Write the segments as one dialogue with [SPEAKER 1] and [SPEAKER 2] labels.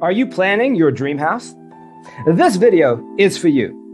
[SPEAKER 1] Are you planning your dream house? This video is for you.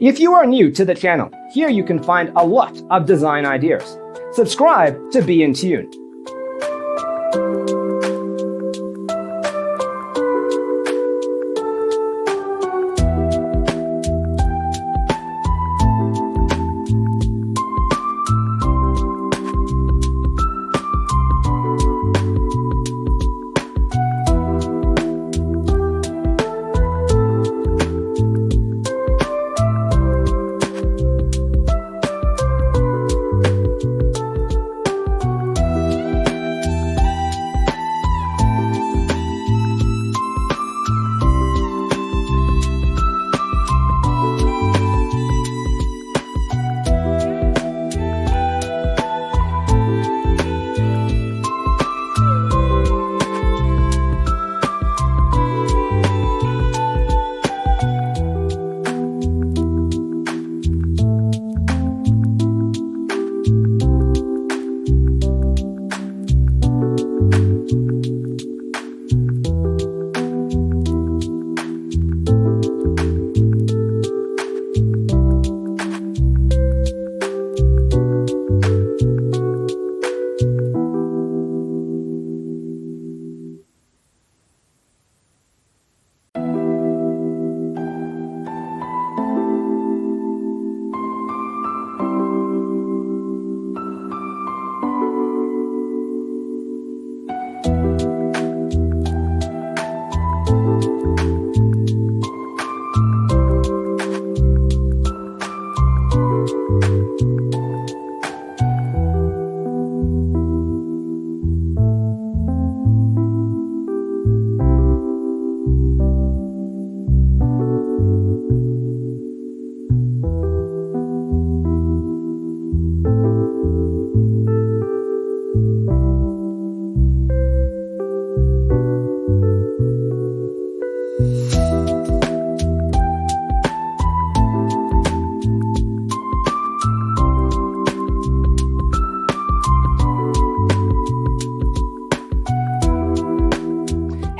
[SPEAKER 1] If you are new to the channel, here you can find a lot of design ideas. Subscribe to be in tune.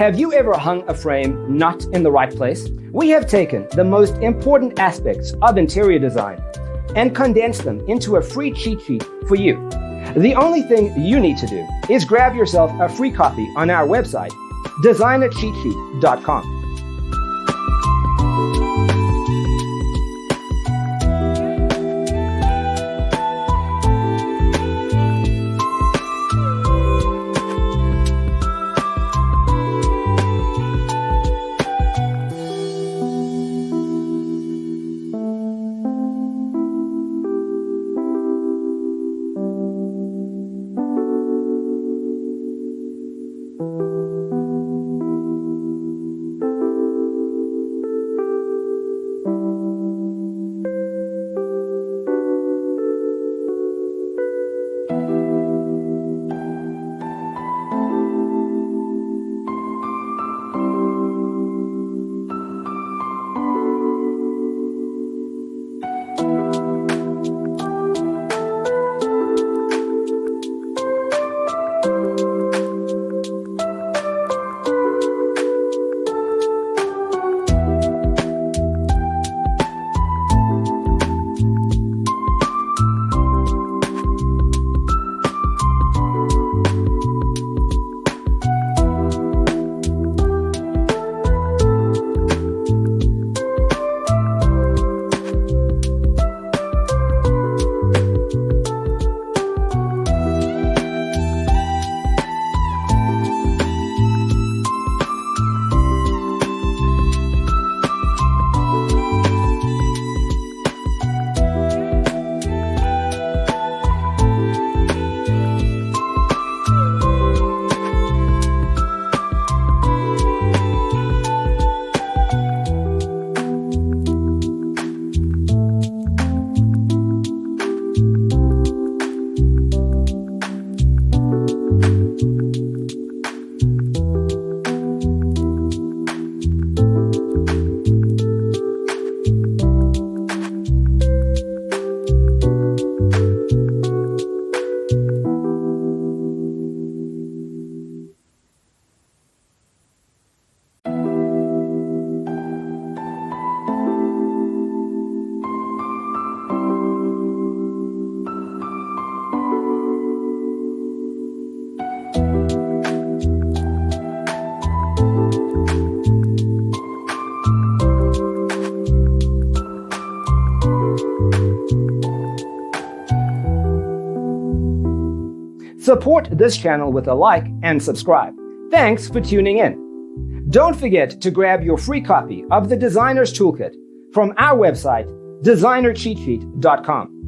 [SPEAKER 1] Have you ever hung a frame not in the right place? We have taken the most important aspects of interior design and condensed them into a free cheat sheet for you. The only thing you need to do is grab yourself a free copy on our website, designercheatsheet.com. Support this channel with a like and subscribe. Thanks for tuning in. Don't forget to grab your free copy of the Designer's Toolkit from our website, designercheatsheet.com.